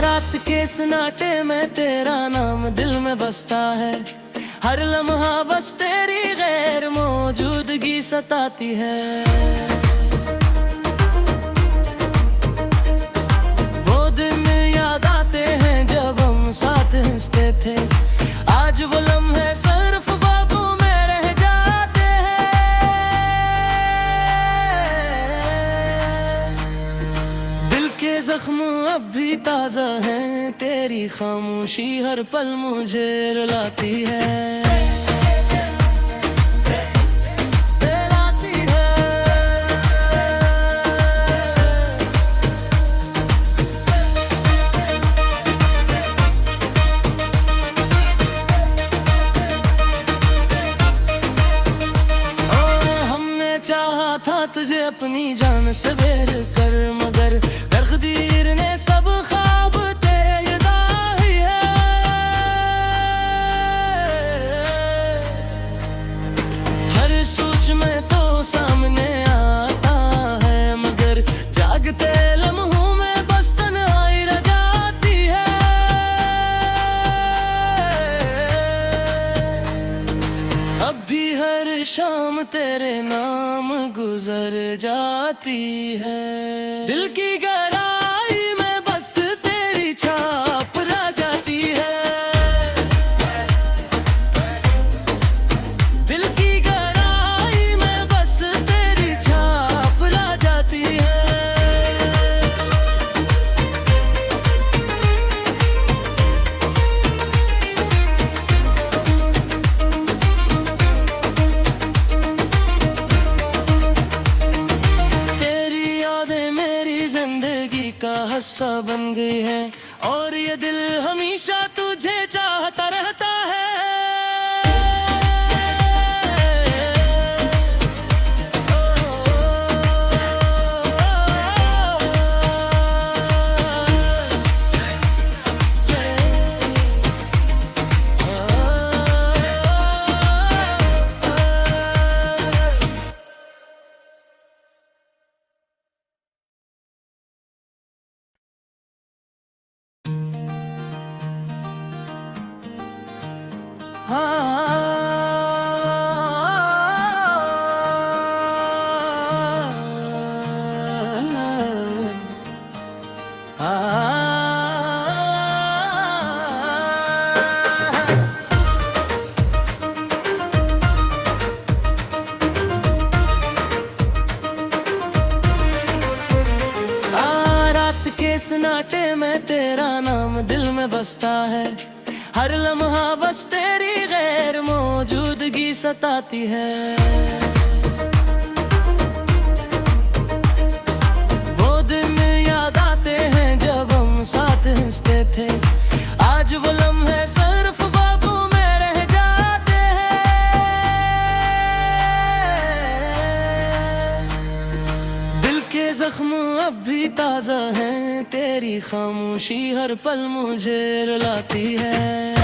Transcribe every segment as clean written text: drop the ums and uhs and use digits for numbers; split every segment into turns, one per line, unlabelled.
रात के सन्नाटे में तेरा नाम दिल में बसता है। हर लम्हा बस तेरी गैर मौजूदगी सताती है। वो दिन याद आते हैं जब हम साथ हंसते थे। आज वो लम्हे सिर्फ बातों में रह जाते हैं। दिल के जख्म अब भी ताजा हैं, तेरी खामोशी हर पल मुझे रुलाती है। चाहा था तुझे अपनी जान से बेर कर, मगर तकदीर ने सब ख्वाब तेरा ही है। हर सोच में तो सामने आता है, मगर जागते लम्हों में बस तन्हाई रह जाती है। अब भी हर शाम तेरे नाम गुजर जाती है। दिल की गहराई में बस तेरी छाप रह जाती है। दिल की गहराई में बस तेरी छाप रह जाती है। का हिस्सा बन गई है और ये दिल हमेशा तुझे चाहता रहता है। रात के सन्नाटे में तेरा नाम दिल में बसता है। हर लम्हा बस तेरी गैर मौजूदगी सताती है। वो दिन याद आते हैं जब हम साथ हंसते थे। आज वो लम्हे सिर्फ बातों में रह जाते हैं। दिल के जख्म अब भी ताजा हैं, तेरी खामोशी हर पल मुझे रुलाती है।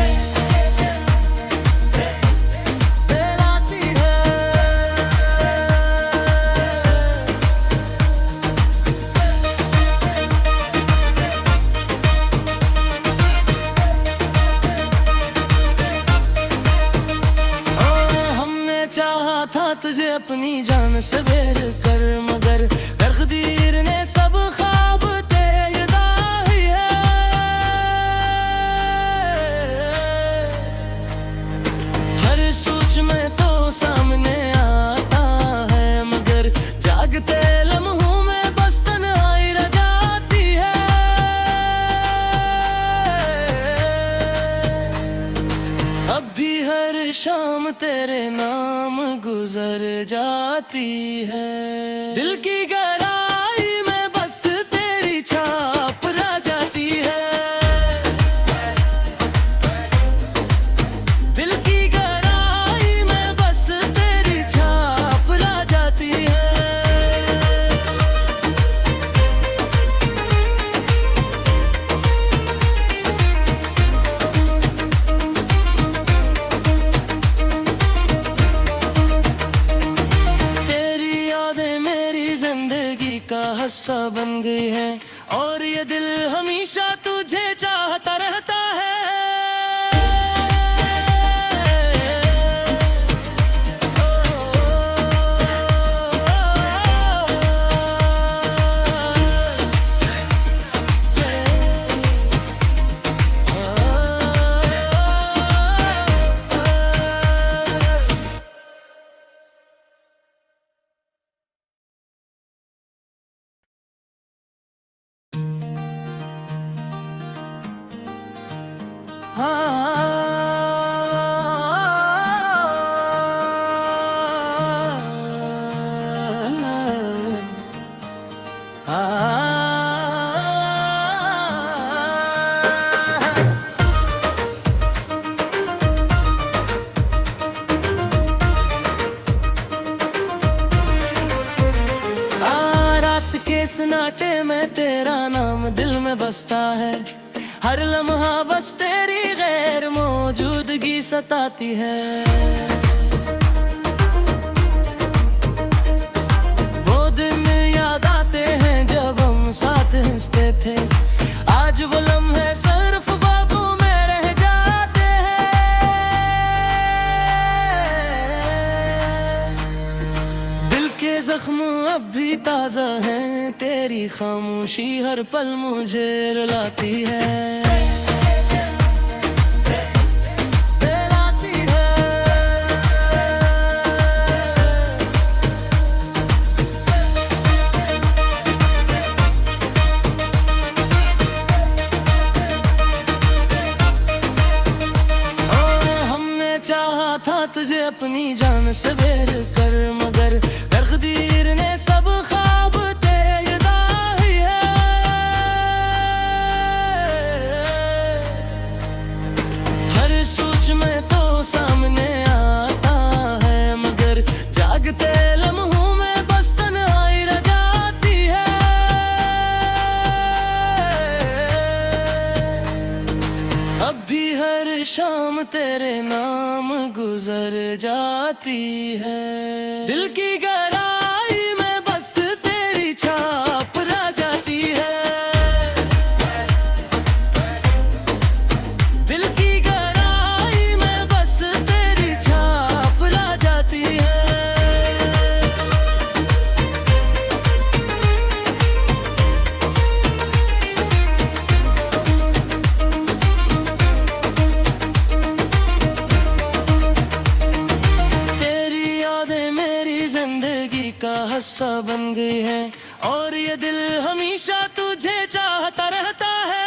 चाहा था तुझे अपनी जान से बेर कर, मगर तकदीर ने सब ख्वाब तेरा ही है। हर सोच में तो सामने आता है, मगर जागते लम्हों में बस तन्हाई रह जाती है। अब भी हर शाम तेरे नाम गुजर जाती है। दिल की गहराई में बस तेरी छाप रह जाती है। दिल की गहराई में बस रात के सन्नाटे में तेरा नाम दिल में बसता है, हर लम्हा बस तेरी गैर मौजूदगी सताती है। वो दिन याद आते हैं जब हम साथ हंसते थे, आज वो लम्हे सिर्फ बातों में रह जाते हैं। दिल के जख्म अब भी ताजा हैं, तेरी खामोशी हर पल मुझे रुलाती है। था तुझे अपनी जान से बेर कर, मगर तकदीर ने सब ख्वाब तेरा ही है। हर सोच में तो सामने आता है, मगर जागते लम्हों में बस तन्हाई रह जाती है। अब भी हर शाम तेरे नाम गुजर जाती है, दिल की गहराई में बस तेरी छाप रह जाती है। दिल की गहराई में बस तेरी छाप रह जाती है। का हिस्सा बन गई है और ये दिल हमेशा तुझे चाहता रहता है।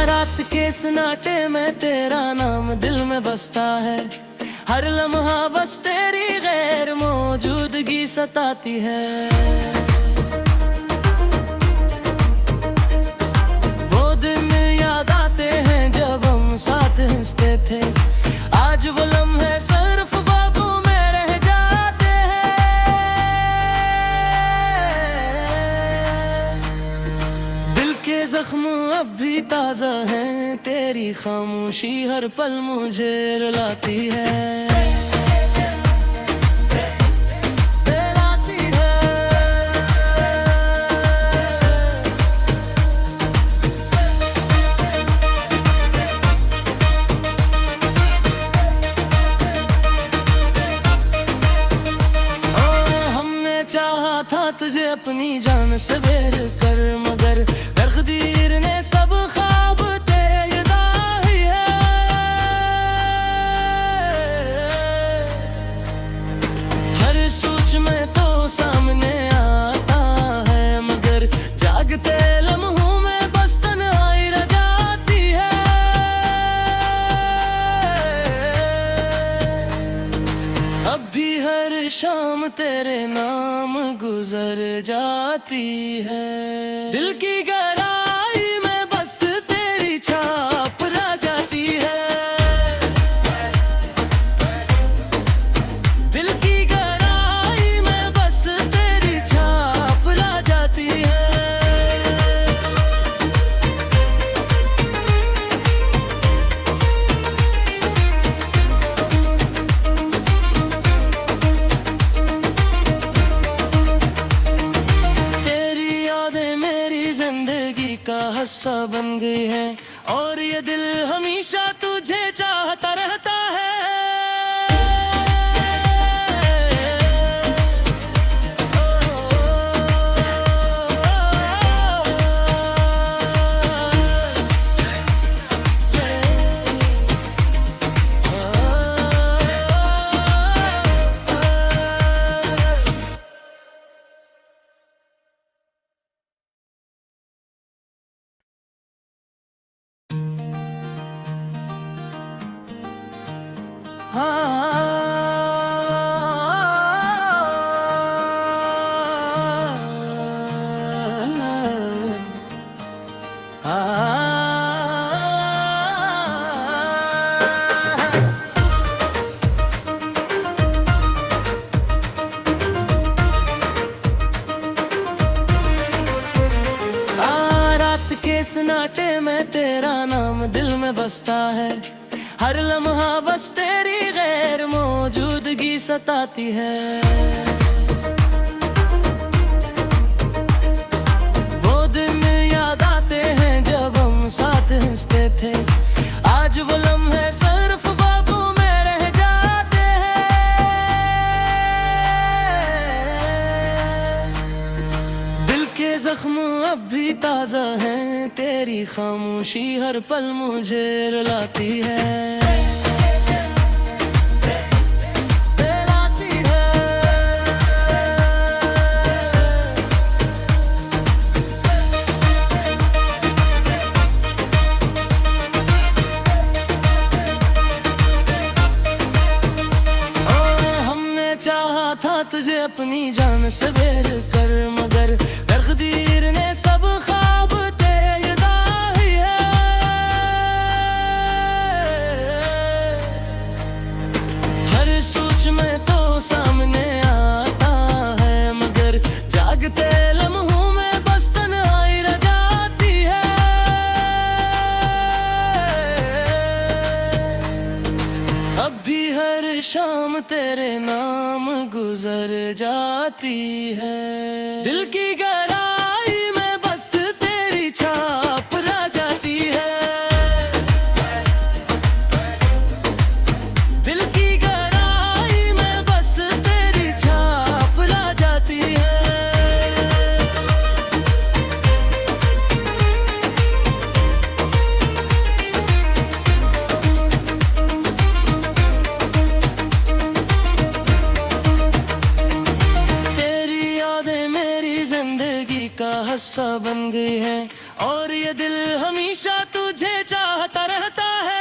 रात के सन्नाटे में तेरा नाम दिल में बसता है, हर लम्हा बस तेरी गैर मौजूदगी सताती है। वो दिन याद आते हैं जब हम साथ हंसते थे, आज वो लम्हे सिर्फ बातों में रह जाते हैं। दिल के जख्म अब भी ताजा हैं, तेरी खामोशी हर पल मुझे रुलाती है। चाहा था तुझे अपनी जान से बेर कर, मगर तकदीर ने सब ख्वाब तेरा ही है। हर सोच में तो सामने आता है, मगर जागते लम्हों में बस तन्हाई रह जाती है। अब भी हर शाम तेरे नाम गुजर जाती है, दिल की गहराई में बस तेरी छाप रह जाती है। दिल की गहराई में बस हिस्सा बन गई है और ये दिल हमेशा तुझे चाहता रहता है। रात के सन्नाटे में तेरा नाम दिल में बसता है, हर लम्हा बस तेरी गैर मौजूदगी सताती है। वो दिन याद आते हैं जब हम साथ हंसते थे, आज वो लम्हे सिर्फ ख्वाबों में रह जाते हैं। दिल के जख्म अब भी ताजा हैं, तेरी खामोशी हर पल मुझे रुलाती है। चाहा था तुझे अपनी जान से बेर कर, मगर तकदीर ने सब ख्वाब तेरा ही है। हर सोच में तो सामने आता है, मगर जागते लम्हों में बस तन्हाई रह जाती है। अब भी हर शाम तेरे नाम गुजर जाती है, दिल की गहराई में बस तेरी छाप रह जाती है। दिल की गहराई में बस तेरी छाप रह जाती है। का हिस्सा बन गई है और ये दिल हमेशा तुझे चाहता रहता है।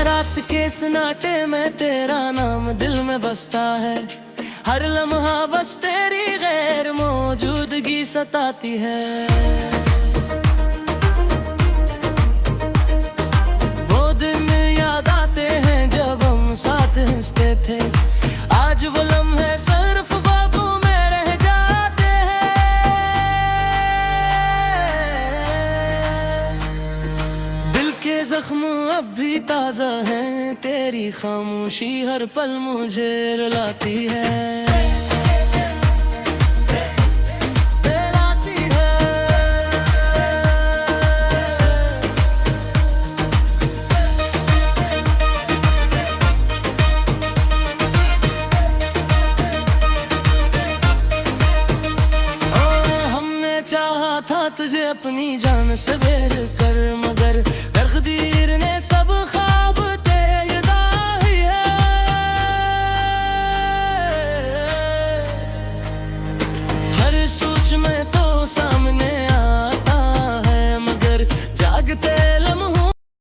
रात के सन्नाटे में तेरा नाम दिल में बसता है, हर लम्हा बस तेरी गैर मौजूदगी सताती है। वो दिन याद आते हैं जब हम साथ हंसते थे, आज वो लम्हे सिर्फ ख्वाबों में रह जाते हैं। दिल के जख्म अब भी ताजा हैं, तेरी खामोशी हर पल मुझे रुलाती है। तुझे अपनी जान से बेर